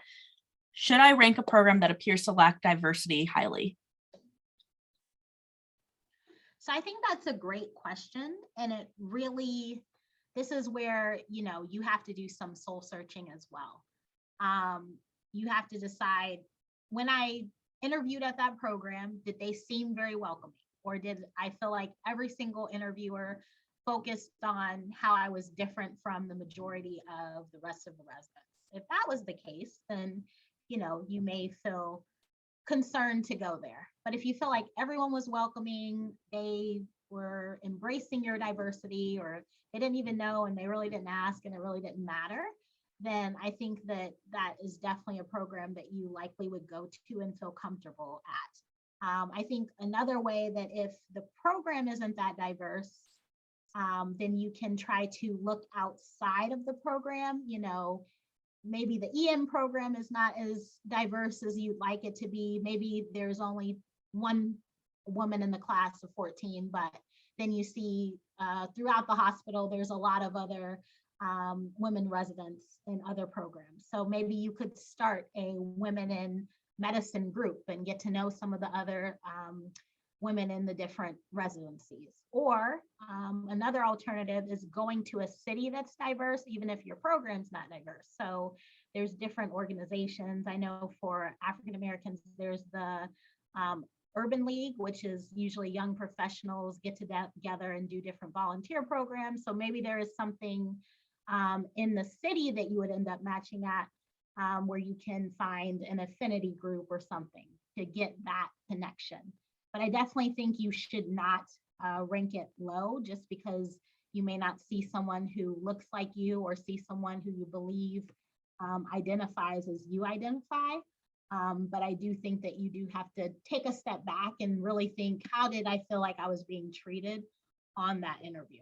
should I rank a program that appears to lack diversity highly? So I think that's a great question. And it really, this is where, you know, you have to do some soul searching as well. You have to decide, when I interviewed at that program, did they seem very welcoming? Or did I feel like every single interviewer focused on how I was different from the majority of the rest of the residents? If that was the case, then, you know, you may feel concerned to go there. But if you feel like everyone was welcoming, they were embracing your diversity, or they didn't even know and they really didn't ask and it really didn't matter, then I think that that is definitely a program that you likely would go to and feel comfortable at. I think another way that if the program isn't that diverse, then you can try to look outside of the program. You know, maybe the EM program is not as diverse as you'd like it to be. Maybe there's only one woman in the class of 14, but then you see throughout the hospital, there's a lot of other women residents in other programs. So maybe you could start a women in medicine group and get to know some of the other women in the different residencies. Or another alternative is going to a city that's diverse, even if your program's not diverse. So there's different organizations. I know for African Americans, there's the Urban League, which is usually young professionals get together and do different volunteer programs. So maybe there is something in the city that you would end up matching at where you can find an affinity group or something to get that connection. But I definitely think you should not rank it low just because you may not see someone who looks like you or see someone who you believe identifies as you identify. But I do think that you do have to take a step back and really think, how did I feel like I was being treated on that interview?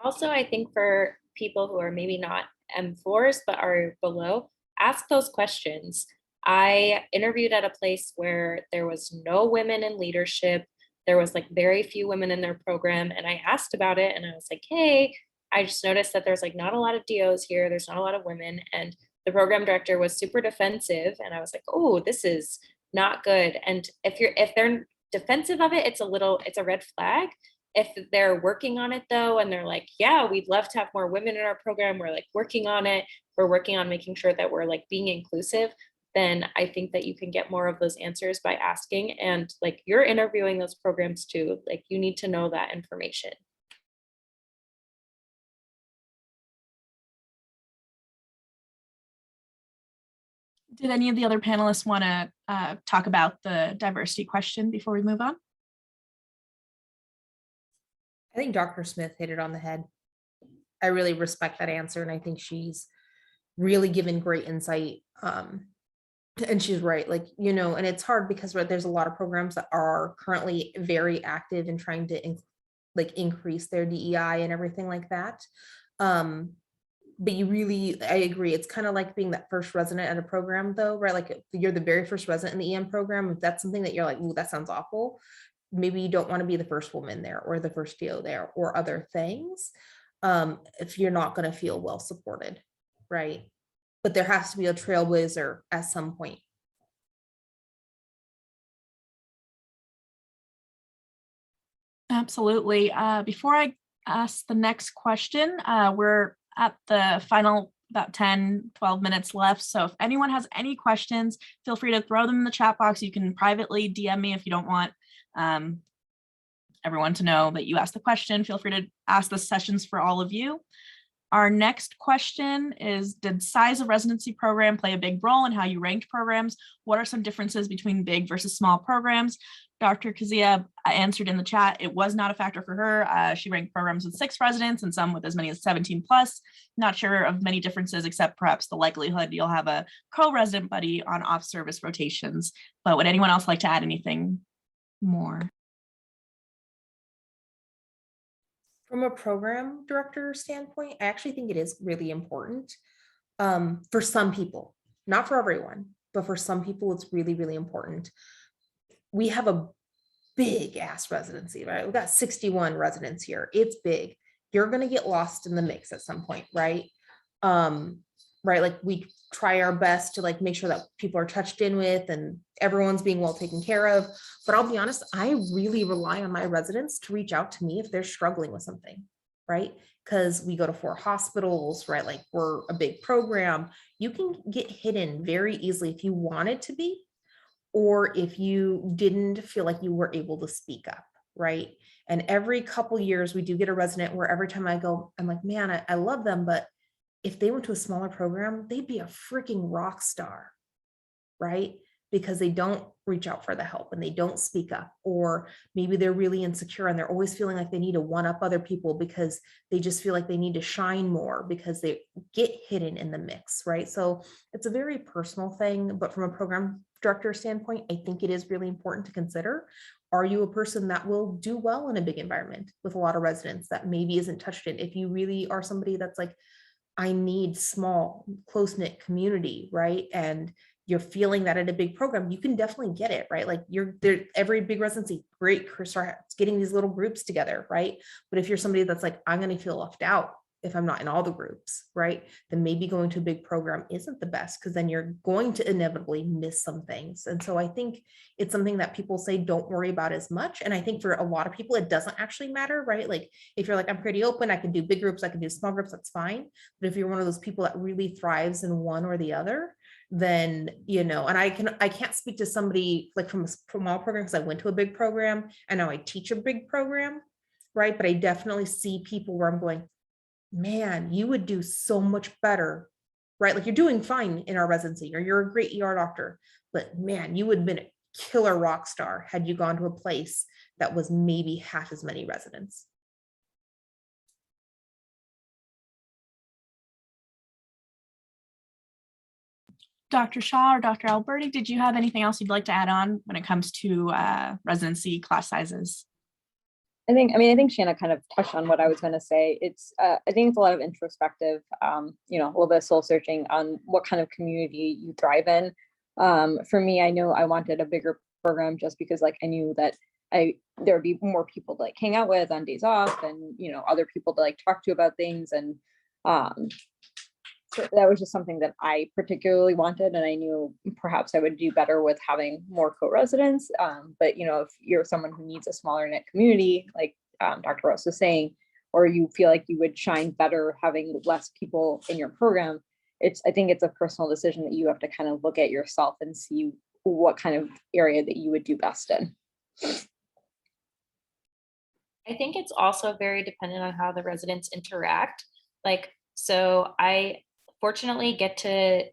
Also, I think for people who are maybe not M4s, but are below, ask those questions. I interviewed at a place where there was no women in leadership. There was like very few women in their program. And I asked about it and I was like, hey, I just noticed that there's like not a lot of DOs here. There's not a lot of women. And the program director was super defensive. And I was like, oh, this is not good. And if they're defensive of it, it's a red flag. If they're working on it though, and they're like, yeah, we'd love to have more women in our program. We're like working on it. We're working on making sure that we're like being inclusive. Then I think that you can get more of those answers by asking. And like you're interviewing those programs too. Like you need to know that information. Did any of the other panelists want to talk about the diversity question before we move on? I think Dr. Smith hit it on the head. I really respect that answer. And I think she's really given great insight. And she's right, like, you know, and it's hard because there's a lot of programs that are currently very active in trying to increase their DEI and everything like that. But I agree. It's kind of like being that first resident at a program though, right? Like if you're the very first resident in the EM program, if that's something that you're like, ooh, that sounds awful. Maybe you don't want to be the first woman there or the first DO there or other things. If you're not going to feel well supported, right? But there has to be a trailblazer at some point. Absolutely. Before I ask the next question, we're at the final about 10, 12 minutes left. So if anyone has any questions, feel free to throw them in the chat box. You can privately DM me if you don't want everyone to know that you asked the question. Feel free to ask the sessions for all of you. Our next question is, did size of residency program play a big role in how you ranked programs? What are some differences between big versus small programs? Dr. Kazia answered in the chat, it was not a factor for her. She ranked programs with 6 residents and some with as many as 17 plus. Not sure of many differences except perhaps the likelihood you'll have a co-resident buddy on off-service rotations. But would anyone else like to add anything more? From a program director standpoint, I actually think it is really important for some people, not for everyone, but for some people, it's really, really important. We have a big ass residency, right? We've got 61 residents here. It's big. You're going to get lost in the mix at some point, right? Right. Like we try our best to like make sure that people are touched in with and everyone's being well taken care of. But I'll be honest, I really rely on my residents to reach out to me if they're struggling with something, right? Because we go to 4 hospitals, right? Like we're a big program. You can get hidden very easily if you wanted to be, or if you didn't feel like you were able to speak up, right? And every couple years we do get a resident where every time I go, I'm like, man, I love them, but if they went to a smaller program, they'd be a freaking rock star, right? because they don't reach out for the help and they don't speak up, or maybe they're really insecure and they're always feeling like they need to one up other people because they just feel like they need to shine more because they get hidden in the mix, right? So it's a very personal thing, but from a program director standpoint, I think it is really important to consider, are you a person that will do well in a big environment with a lot of residents that maybe isn't touched in? If you really are somebody that's like, I need small, close-knit community, right? And you're feeling that at a big program, you can definitely get it, right? Like you're there, every big residency, great, start getting these little groups together, right? But if you're somebody that's like, I'm going to feel left out if I'm not in all the groups, right? Then maybe going to a big program isn't the best, because then you're going to inevitably miss some things. And so I think it's something that people say, don't worry about as much. And I think for a lot of people, it doesn't actually matter, right? Like if you're like, I'm pretty open, I can do big groups, I can do small groups, that's fine. But if you're one of those people that really thrives in one or the other, then, you know, and I can't speak to somebody like from a small program because I went to a big program and now I teach a big program, right? But I definitely see people where I'm going, man, you would do so much better, right? Like you're doing fine in our residency, or you're a great ER doctor, but man, you would have been a killer rock star had you gone to a place that was maybe half as many residents. Dr. Shaw or Dr. Alberti, did you have anything else you'd like to add on when it comes to residency class sizes? I think Shanna kind of touched on what I was going to say. It's, I think it's a lot of introspective, you know, a little bit of soul searching on what kind of community you thrive in. For me, I know I wanted a bigger program just because like I knew that there would be more people to like hang out with on days off, and, you know, other people to like talk to about things. And so that was just something that I particularly wanted, and I knew perhaps I would do better with having more co-residents. But you know, if you're someone who needs a smaller knit community, like Dr. Ross was saying, or you feel like you would shine better having less people in your program, I think it's a personal decision that you have to kind of look at yourself and see what kind of area that you would do best in. I think it's also very dependent on how the residents interact. Like, so I fortunately get to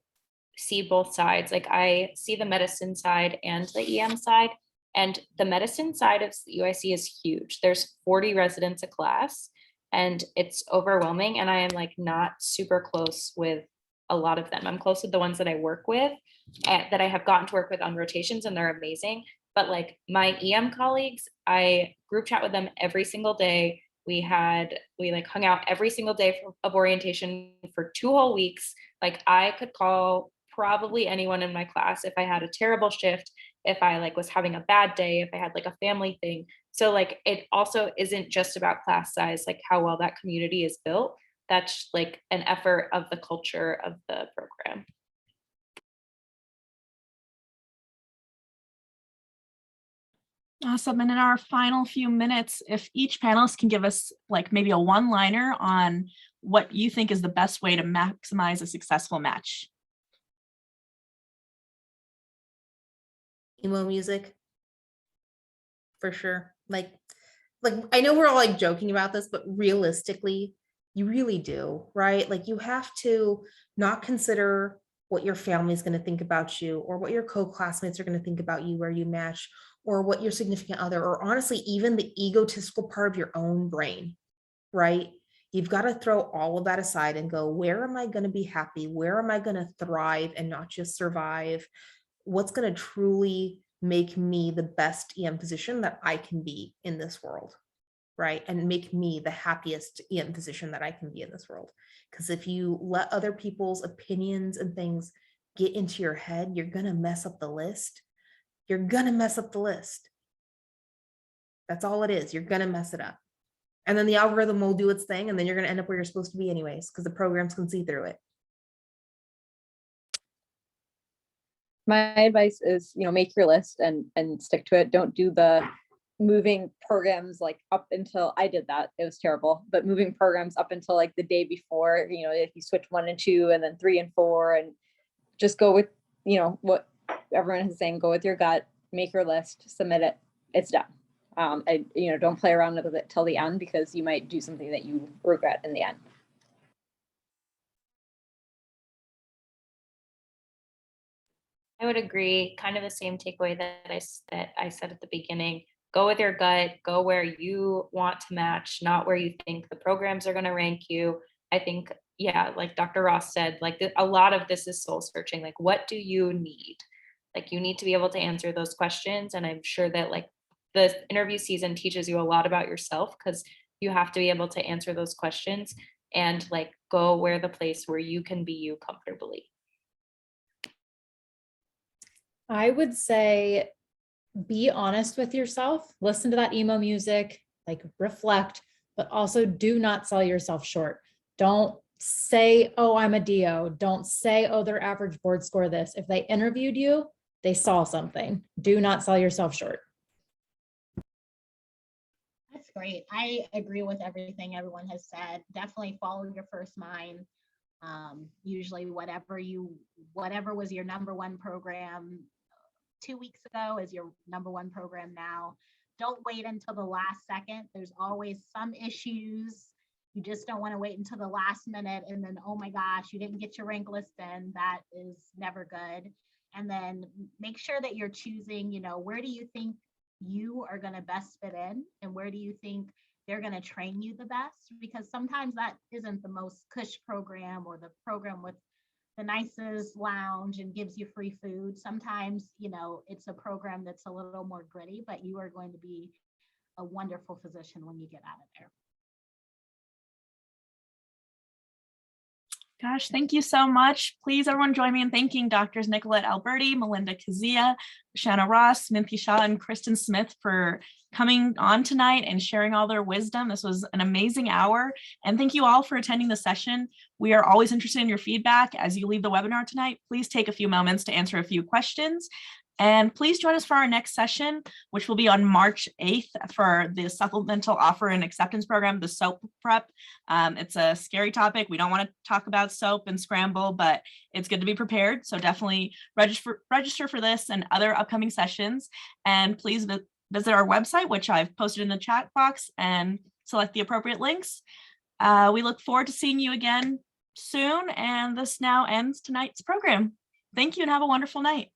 see both sides. Like I see the medicine side and the EM side, and the medicine side of UIC is huge. There's 40 residents a class and it's overwhelming. And I am like not super close with a lot of them. I'm close with the ones that I work with and that I have gotten to work with on rotations, and they're amazing. But like my EM colleagues, I group chat with them every single day. We like hung out every single day of orientation for 2 whole weeks. Like I could call probably anyone in my class if I had a terrible shift, if I like was having a bad day, if I had like a family thing. So like it also isn't just about class size, like how well that community is built. That's like an effort of the culture of the program. Awesome. And in our final few minutes, if each panelist can give us like maybe a one-liner on what you think is the best way to maximize a successful match. Emo music, for sure. Like I know we're all like joking about this, but realistically, you really do, right? Like you have to not consider what your family is going to think about you, or what your co-classmates are going to think about you where you match, or what your significant other, or honestly, even the egotistical part of your own brain, right? You've got to throw all of that aside and go, where am I going to be happy? Where am I going to thrive and not just survive? What's going to truly make me the best EM physician that I can be in this world, right? And make me the happiest EM physician that I can be in this world. Because if you let other people's opinions and things get into your head, you're going to mess up the list. You're going to mess up the list. That's all it is. You're going to mess it up. And then the algorithm will do its thing, and then you're going to end up where you're supposed to be anyways, because the programs can see through it. My advice is, you know, make your list and stick to it. Don't do the moving programs like up until, I did that, it was terrible, but moving programs up until like the day before, you know, if you switch 1 and 2 and then 3 and 4, and just go with, you know, what everyone is saying, go with your gut, make your list, submit it, it's done. You know, don't play around with it till the end, because you might do something that you regret in the end. I would agree, kind of the same takeaway that I said at the beginning. Go with your gut, go where you want to match, not where you think the programs are going to rank you. I think, yeah, like Dr. Ross said, like a lot of this is soul searching. Like, what do you need? Like, you need to be able to answer those questions. And I'm sure that like the interview season teaches you a lot about yourself, because you have to be able to answer those questions and like go where the place where you can be you comfortably. I would say be honest with yourself, listen to that emo music, like reflect, but also do not sell yourself short. Don't say, oh, I'm a DO. Don't say, oh, their average board score this. If they interviewed you, they saw something. Do not sell yourself short. That's great. I agree with everything everyone has said. Definitely follow your first mind. Usually whatever was your number one program 2 weeks ago is your number one program now. Don't wait until the last second. There's always some issues. You just don't want to wait until the last minute and then, oh my gosh, you didn't get your rank list in. That is never good. And then make sure that you're choosing, where do you think you are going to best fit in, and where do you think they're going to train you the best? Because sometimes that isn't the most cush program or the program with the nicest lounge and gives you free food. Sometimes, it's a program that's a little more gritty, but you are going to be a wonderful physician when you get out of there. Gosh, thank you so much. Please, everyone, join me in thanking Doctors Nicolette Alberti, Melinda Kazia, Shanna Ross, Minty Shah, and Kristen Smith for coming on tonight and sharing all their wisdom. This was an amazing hour. And thank you all for attending the session. We are always interested in your feedback. As you leave the webinar tonight, please take a few moments to answer a few questions. And please join us for our next session, which will be on March 8th for the supplemental offer and acceptance program, the SOAP prep. It's a scary topic. We don't want to talk about SOAP and scramble, but it's good to be prepared. So definitely register for this and other upcoming sessions. And please visit our website, which I've posted in the chat box, and select the appropriate links. We look forward to seeing you again soon. And this now ends tonight's program. Thank you and have a wonderful night.